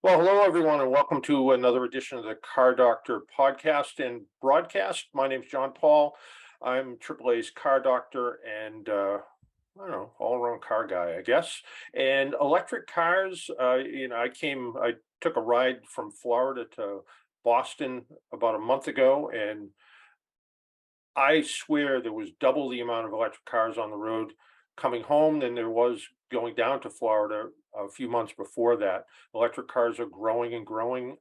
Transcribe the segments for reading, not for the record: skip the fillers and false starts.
Well, hello everyone, and welcome to another edition of the Car Doctor podcast and broadcast. My name's John Paul. I'm AAA's car doctor and I don't know, all-around car guy, I guess. And electric cars, I took a ride from Florida to Boston about a month ago, and I swear there was double the amount of electric cars on the road coming home than there was going down to Florida a few months before that. Electric cars are growing and growing,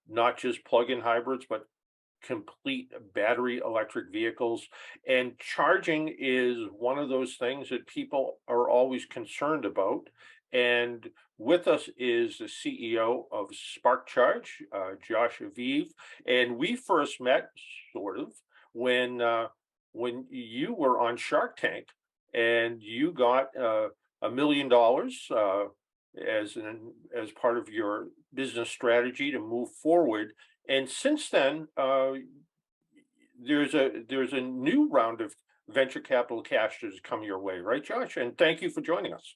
not just plug-in hybrids, but complete battery electric vehicles. And charging is one of those things that people are always concerned about. And with us is the CEO of SparkCharge, Josh Aviv. And we first met, sort of, when when you were on Shark Tank and you got $1 million as part of your business strategy to move forward. And since then, there's a new round of venture capital cash that has come your way, right, Josh? And thank you for joining us.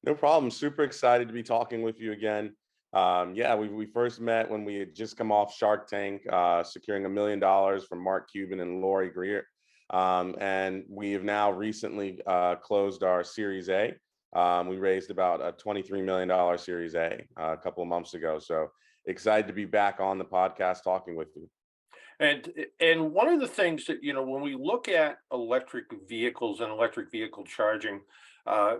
No problem. Super excited to be talking with you again. Yeah, we first met when we had just come off Shark Tank, securing $1 million from Mark Cuban and Lori Greer. And we have now recently closed our Series A. We raised about a $23 million Series A a couple of months ago. So excited to be back on the podcast talking with you. And one of the things that, when we look at electric vehicles and electric vehicle charging, a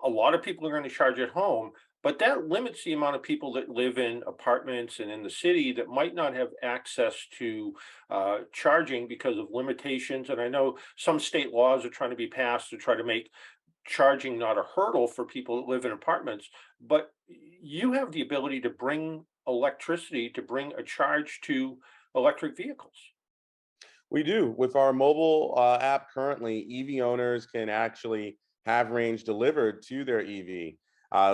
lot of people are going to charge at home, but that limits the amount of people that live in apartments and in the city that might not have access to charging because of limitations. And I know some state laws are trying to be passed to try to make charging not a hurdle for people that live in apartments, but you have the ability to bring electricity, to bring a charge to electric vehicles. We do. With our mobile app currently, EV owners can actually have range delivered to their EV.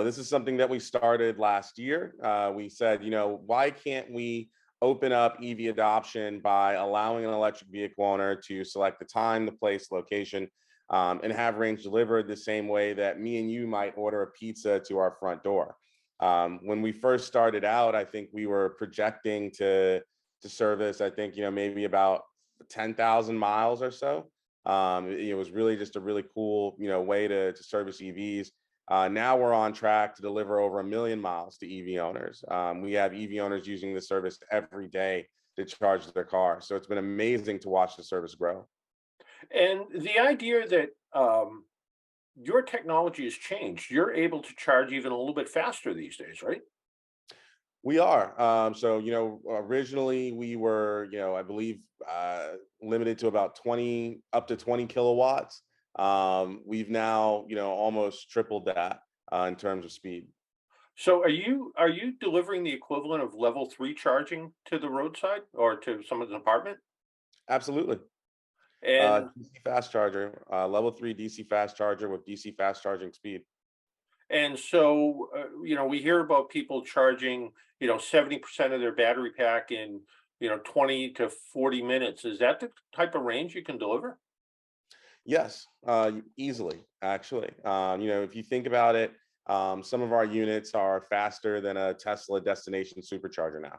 This is something that we started last year. We said, why can't we open up EV adoption by allowing an electric vehicle owner to select the time, the place, location, and have range delivered the same way that me and you might order a pizza to our front door. When we first started out, I think we were projecting to service, I think, maybe about 10,000 miles or so. It was really just a really cool, way to service EVs. Now we're on track to deliver over 1 million miles to EV owners. We have EV owners using the service every day to charge their car. So it's been amazing to watch the service grow. And the idea that your technology has changed, you're able to charge even a little bit faster these days, right? We are. So, originally we were, I believe, limited to about 20, up to 20 kilowatts. We've now, almost tripled that in terms of speed. So are you delivering the equivalent of level 3 charging to the roadside or to someone's apartment? Absolutely. And DC fast charger, level 3 DC fast charger with DC fast charging speed. and so we hear about people charging 70% of their battery pack in 20 to 40 minutes. Is that the type of range you can deliver? Yes, easily, actually. If you think about it, some of our units are faster than a Tesla destination supercharger now.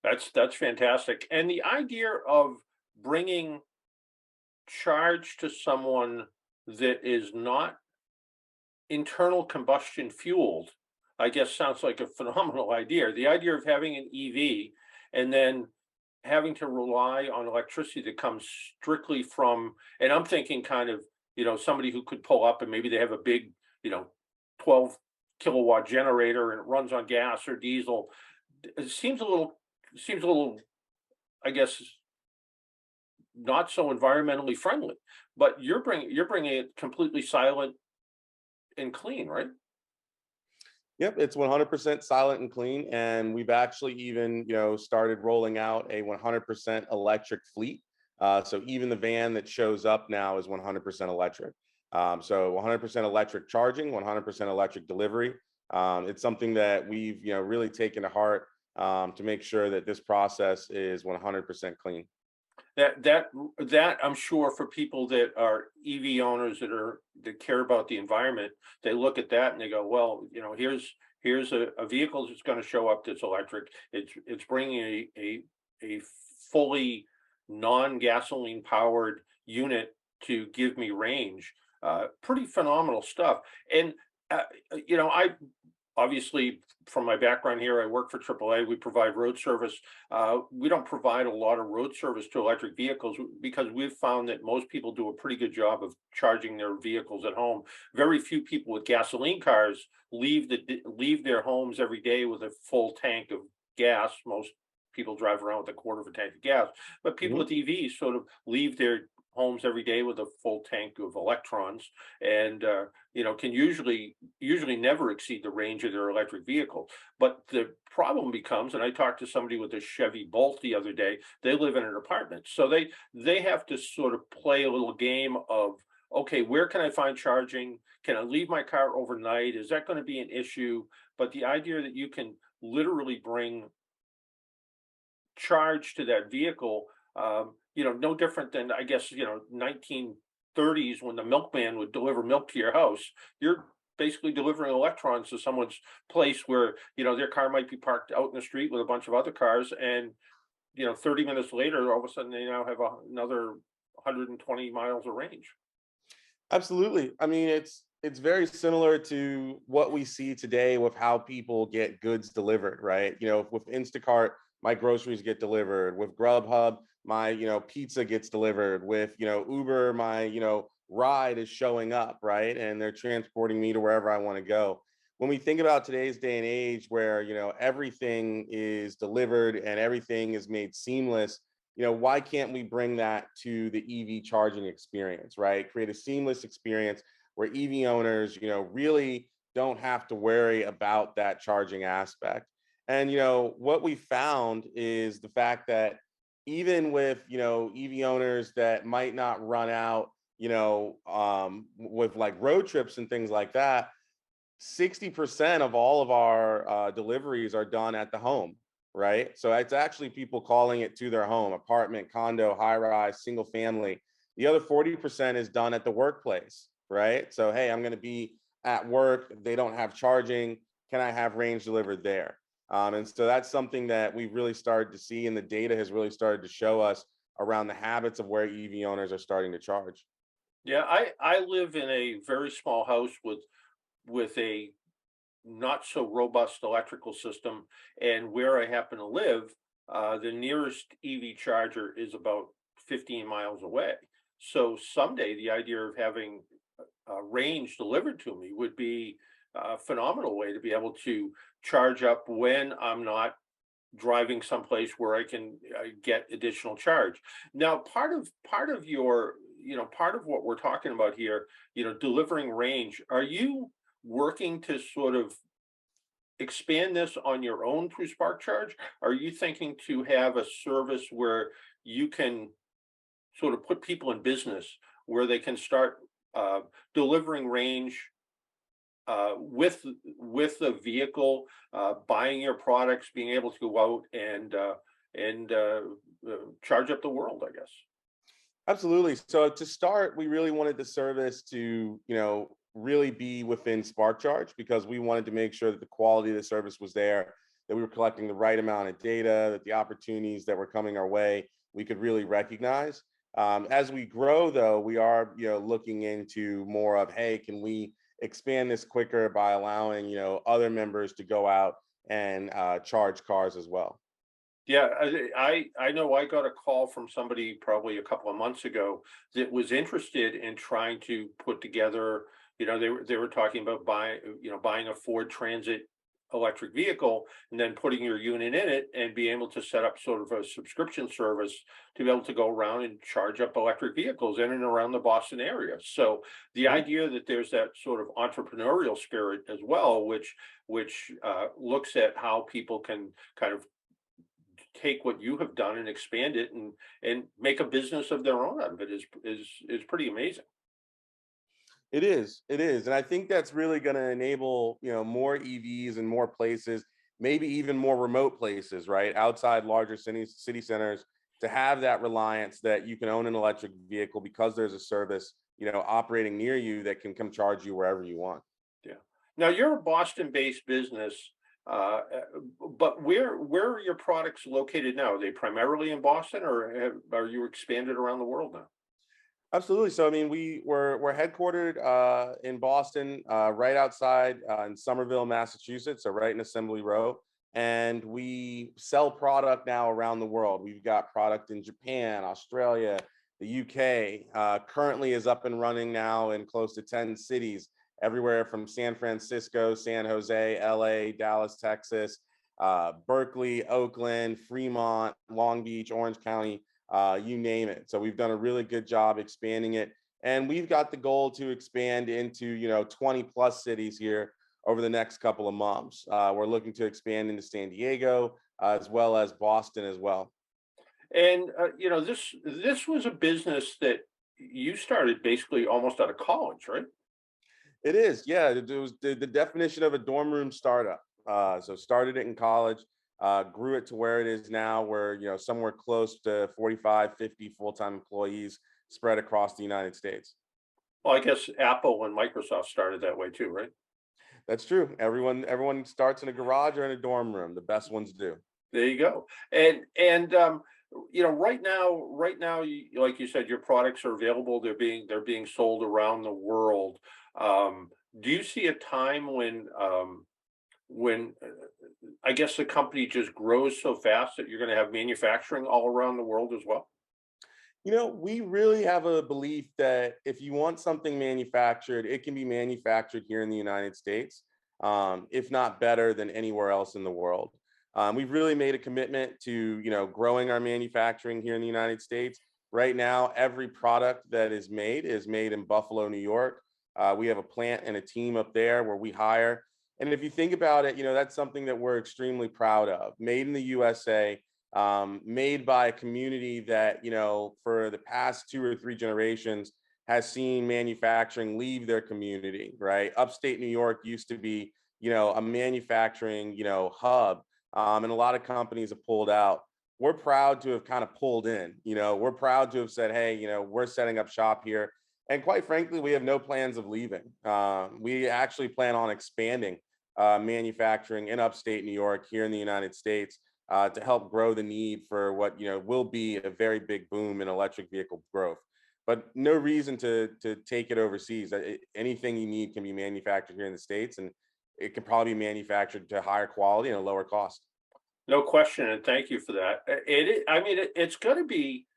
That's fantastic. And the idea of bringing charge to someone that is not internal combustion fueled, I guess sounds like a phenomenal idea. The idea of having an EV and then having to rely on electricity that comes strictly from, and I'm thinking kind of, somebody who could pull up and maybe they have a big, 12 kilowatt generator and it runs on gas or diesel. It seems a little, I guess, not so environmentally friendly, but you're bringing it completely silent and clean, right? Yep, it's 100% silent and clean, and we've actually even, started rolling out a 100% electric fleet. So even the van that shows up now is 100% electric. So 100% electric charging, 100% electric delivery. It's something that we've, really taken to heart to make sure that this process is 100% clean. That I'm sure for people that are EV owners that care about the environment, they look at that and they go, well, here's a vehicle that's going to show up that's electric. It's bringing a fully non-gasoline powered unit to give me range. Pretty phenomenal stuff. And uh, I obviously, from my background here, I work for AAA. We provide road service. We don't provide a lot of road service to electric vehicles because we've found that most people do a pretty good job of charging their vehicles at home. Very few people with gasoline cars leave their homes every day with a full tank of gas. Most people drive around with a quarter of a tank of gas, but people Mhm. with EVs sort of leave their homes every day with a full tank of electrons, and can usually never exceed the range of their electric vehicle. But the problem becomes, and I talked to somebody with a Chevy Bolt the other day. They live in an apartment, so they have to sort of play a little game of, okay, where can I find charging? Can I leave my car overnight? Is that going to be an issue? But the idea that you can literally bring charge to that vehicle, no different than, I guess, 1930s when the milkman would deliver milk to your house. You're basically delivering electrons to someone's place where, their car might be parked out in the street with a bunch of other cars, and 30 minutes later, all of a sudden they now have another 120 miles of range. Absolutely. I mean, it's very similar to what we see today with how people get goods delivered, right? With Instacart, my groceries get delivered. With Grubhub, my, pizza gets delivered. With, Uber, my, ride is showing up, right? And they're transporting me to wherever I want to go. When we think about today's day and age where, everything is delivered and everything is made seamless, why can't we bring that to the EV charging experience, right? Create a seamless experience where EV owners, really don't have to worry about that charging aspect. And, what we found is the fact that even with, EV owners that might not run out, with like road trips and things like that, 60% of all of our deliveries are done at the home, right? So it's actually people calling it to their home, apartment, condo, high rise, single family. The other 40% is done at the workplace, right? So, hey, I'm going to be at work. They don't have charging. Can I have range delivered there? And so that's something that we've really started to see, and the data has really started to show us around the habits of where EV owners are starting to charge. Yeah, I live in a very small house with a not so robust electrical system, and where I happen to live, the nearest EV charger is about 15 miles away. So someday, the idea of having range delivered to me would be a phenomenal way to be able to charge up when I'm not driving someplace where I can get additional charge. Now, part of your, part of what we're talking about here, delivering range. Are you working to sort of expand this on your own through SparkCharge? Are you thinking to have a service where you can sort of put people in business where they can start uh, delivering range with the vehicle, buying your products, being able to go out and charge up the world, I guess. Absolutely. So to start, we really wanted the service to, really be within SparkCharge because we wanted to make sure that the quality of the service was there, that we were collecting the right amount of data, that the opportunities that were coming our way, we could really recognize. As we grow, though, we are, looking into more of, hey, can we expand this quicker by allowing, other members to go out and charge cars as well? Yeah, I know I got a call from somebody probably a couple of months ago that was interested in trying to put together, they were talking about buying a Ford Transit electric vehicle and then putting your unit in it and being able to set up sort of a subscription service to be able to go around and charge up electric vehicles in and around the Boston area. So the Mhm. idea that there's that sort of entrepreneurial spirit as well, which looks at how people can kind of take what you have done and expand it and make a business of their own out of it is pretty amazing. It is, and I think that's really going to enable more EVs and more places, maybe even more remote places, right, outside larger city centers, to have that reliance that you can own an electric vehicle because there's a service operating near you that can come charge you wherever you want. Yeah. Now you're a Boston-based business, but where are your products located now? Are they primarily in Boston, or are you expanded around the world now? Absolutely. So I mean, we're headquartered in Boston, right outside in Somerville, Massachusetts, so right in Assembly Row, and we sell product now around the world. We've got product in Japan, Australia, the UK. Currently is up and running now in close to 10 cities, everywhere from San Francisco, San Jose, LA, Dallas, Texas, Berkeley, Oakland, Fremont, Long Beach, Orange County, you name it. So we've done a really good job expanding it. And we've got the goal to expand into, 20 plus cities here over the next couple of months. We're looking to expand into San Diego, as well as Boston as well. And this was a business that you started basically almost out of college, right? It is, yeah. It was the definition of a dorm room startup. So started it in college, grew it to where it is now, where somewhere close to 45, 50 full-time employees spread across the United States. Well, I guess Apple and Microsoft started that way too, right? That's true. Everyone starts in a garage or in a dorm room. The best ones do. There you go. Right now, like you said, your products are available. They're being sold around the world. Do you see a time when I guess the company just grows so fast that you're going to have manufacturing all around the world as well? We really have a belief that if you want something manufactured, it can be manufactured here in the United States, if not better than anywhere else in the world. We've really made a commitment to, growing our manufacturing here in the United States. Right now, every product that is made in Buffalo, New York. We have a plant and a team up there where we hire. And if you think about it, that's something that we're extremely proud of. Made in the USA, made by a community that, for the past 2 or 3 generations has seen manufacturing leave their community, right? Upstate New York used to be, a manufacturing, hub, and a lot of companies have pulled out. We're proud to have kind of pulled in, we're proud to have said, hey, we're setting up shop here. And quite frankly, we have no plans of leaving. We actually plan on expanding manufacturing in upstate New York here in the United States, to help grow the need for what will be a very big boom in electric vehicle growth. But no reason to take it overseas. Anything you need can be manufactured here in the States, and it can probably be manufactured to higher quality and a lower cost. No question, and thank you for that. I mean, it's going to be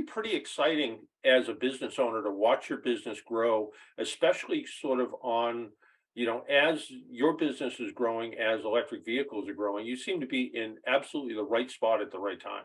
pretty exciting as a business owner to watch your business grow, especially sort of as your business is growing, as electric vehicles are growing. You seem to be in absolutely the right spot at the right time.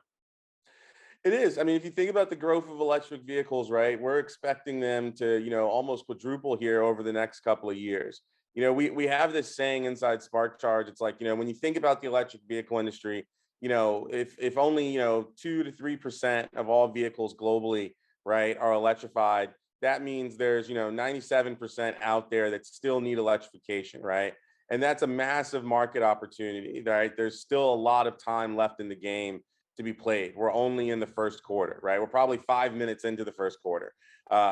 It is. I mean, if you think about the growth of electric vehicles, right, we're expecting them to, almost quadruple here over the next couple of years. We have this saying inside SparkCharge. It's like, when you think about the electric vehicle industry, if only, 2 to 3% of all vehicles globally, right, are electrified, that means there's, 97% out there that still need electrification, right? And that's a massive market opportunity, right? There's still a lot of time left in the game to be played. We're only in the first quarter, right? We're probably 5 minutes into the first quarter.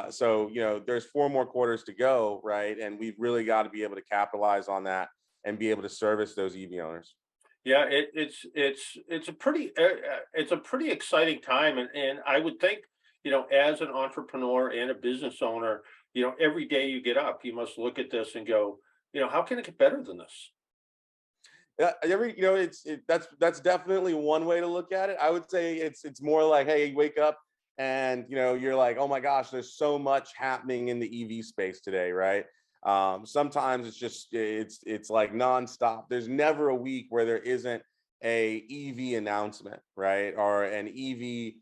So, there's 4 more quarters to go, right? And we've really got to be able to capitalize on that and be able to service those EV owners. Yeah, it's a pretty exciting time, and I would think, as an entrepreneur and a business owner, every day you get up, you must look at this and go, how can it get better than this? Yeah, that's definitely one way to look at it. I would say it's more like, hey, you wake up and you're like, oh my gosh, there's so much happening in the EV space today, right? Sometimes it's like nonstop. There's never a week where there isn't a EV announcement, right, or an EV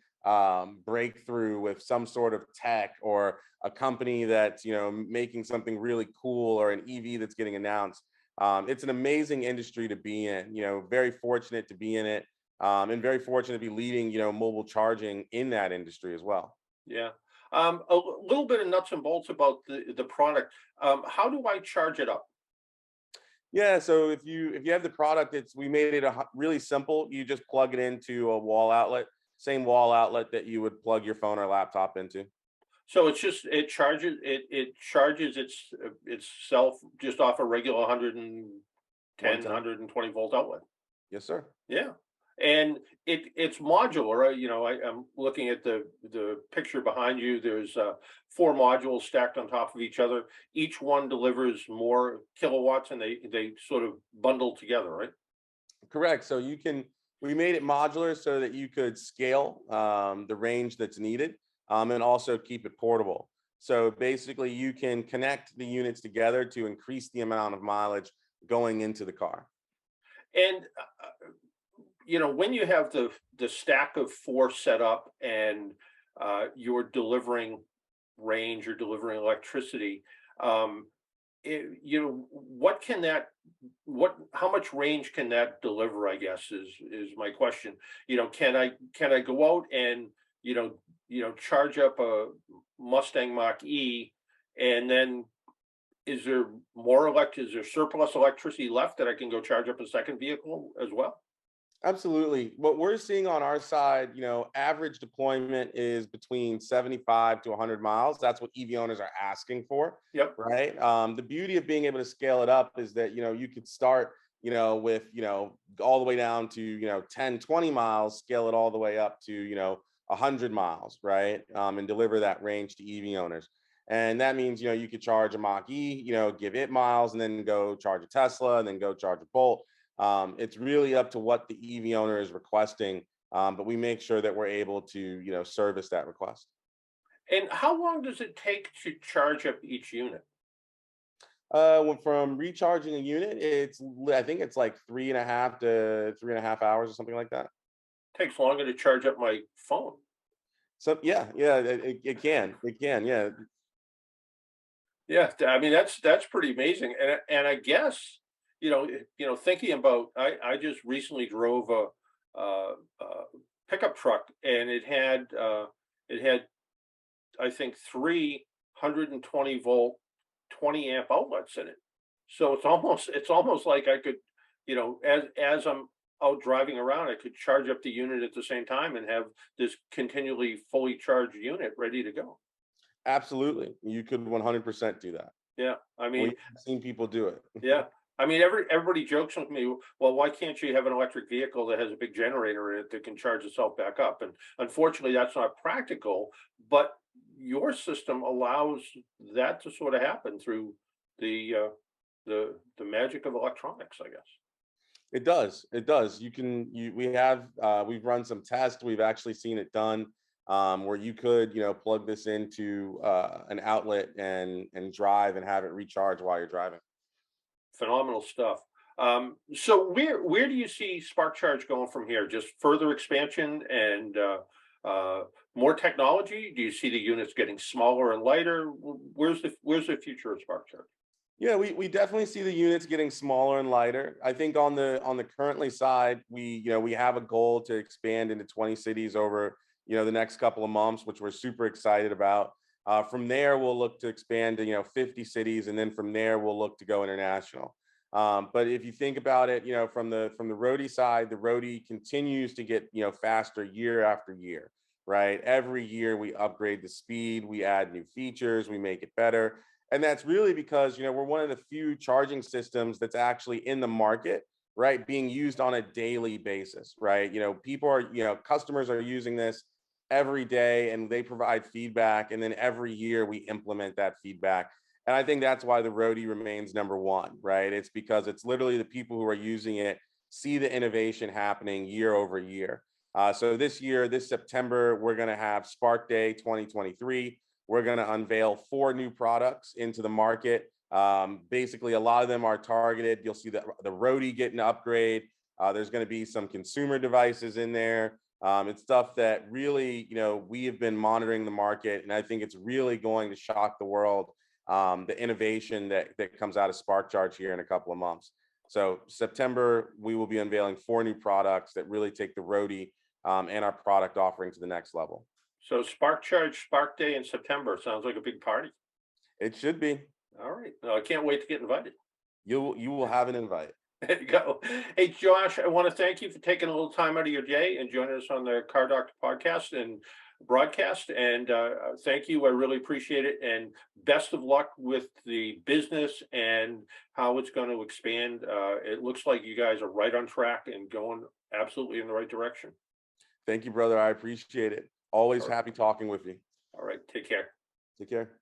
breakthrough with some sort of tech, or a company that's making something really cool, or an EV that's getting announced. It's an amazing industry to be in. Very fortunate to be in it, and very fortunate to be leading, mobile charging in that industry as well. Yeah. Little bit of nuts and bolts about the product. How do I charge it up? Yeah, so if you have the product, we made it really simple. You just plug it into a wall outlet, same wall outlet that you would plug your phone or laptop into. So it charges itself just off a regular 110, 110. 120 volt outlet. Yes, sir. Yeah. And it's modular, right? I'm looking at the picture behind you. There's four modules stacked on top of each other. Each one delivers more kilowatts, and they sort of bundle together, right? Correct. So we made it modular so that you could scale the range that's needed, and also keep it portable. So basically, you can connect the units together to increase the amount of mileage going into the car. And when you have the stack of four set up, and you're delivering range, you're delivering electricity. Um, what can that what how much range can that deliver, I guess, is my question. Can I go out and charge up a Mustang Mach E, and then is there surplus electricity left that I can go charge up a second vehicle as well? Absolutely. What we're seeing on our side, average deployment is between 75 to 100 miles. That's what EV owners are asking for, Yep. right? The beauty of being able to scale it up is that, you could start, with, all the way down to, 10, 20 miles, scale it all the way up to, 100 miles, right? And deliver that range to EV owners. And that means, you could charge a Mach E, give it miles, and then go charge a Tesla, and then go charge a Bolt. It's really up to what the EV owner is requesting, but we make sure that we're able to, service that request. And how long does it take to charge up each unit? From recharging a unit, I think it's like 3.5 to 3.5 hours or something like that. Takes longer to charge up my phone. So yeah, it can, yeah. Yeah, I mean that's pretty amazing. And I guess thinking about, I just recently drove a pickup truck, and it had I think 320 volt 20 amp outlets in it. So it's almost like I could, as I'm out driving around, I could charge up the unit at the same time and have this continually fully charged unit ready to go. Absolutely, you could 100% do that. Yeah, I We've mean, seen people do it. yeah. I mean, everybody jokes with me, well, why can't you have an electric vehicle that has a big generator in it that can charge itself back up? And unfortunately, that's not practical, but your system allows that to sort of happen through the the magic of electronics, I guess. It does. It does. We've run some tests. We've actually seen it done, where you could, plug this into an outlet and drive and have it recharge while you're driving. Phenomenal stuff. So where do you see SparkCharge going from here? Just further expansion and more technology? Do you see the units getting smaller and lighter? Where's the future of SparkCharge? Yeah, we definitely see the units getting smaller and lighter. I think on the currently side, we have a goal to expand into 20 cities over, the next couple of months, which we're super excited about. From there, we'll look to expand to, 50 cities, and then from there, we'll look to go international. But if you think about it, from the roadie side, the roadie continues to get, faster year after year, right? Every year we upgrade the speed, we add new features, we make it better. And that's really because, we're one of the few charging systems that's actually in the market, right? Being used on a daily basis, right? Customers are using this every day, and they provide feedback. And then every year we implement that feedback. And I think that's why the roadie remains number one, right? It's because it's literally the people who are using it see the innovation happening year over year. So this year, this September, we're going to have Spark Day 2023. We're going to unveil 4 new products into the market. Basically, a lot of them are targeted. You'll see the roadie get an upgrade. There's going to be some consumer devices in there. It's stuff that really, we have been monitoring the market, and I think it's really going to shock the world, the innovation that comes out of SparkCharge here in a couple of months. So September, we will be unveiling 4 new products that really take the roadie and our product offering to the next level. So SparkCharge Spark Day in September sounds like a big party. It should be. All right. Well, I can't wait to get invited. You will have an invite. There you go. Hey, Josh, I want to thank you for taking a little time out of your day and joining us on the Car Doctor podcast. And broadcast. And thank you. I really appreciate it. And best of luck with the business and how it's going to expand. It looks like you guys are right on track and going absolutely in the right direction. Thank you, brother. I appreciate it. Always All right. happy talking with you. All right. Take care. Take care.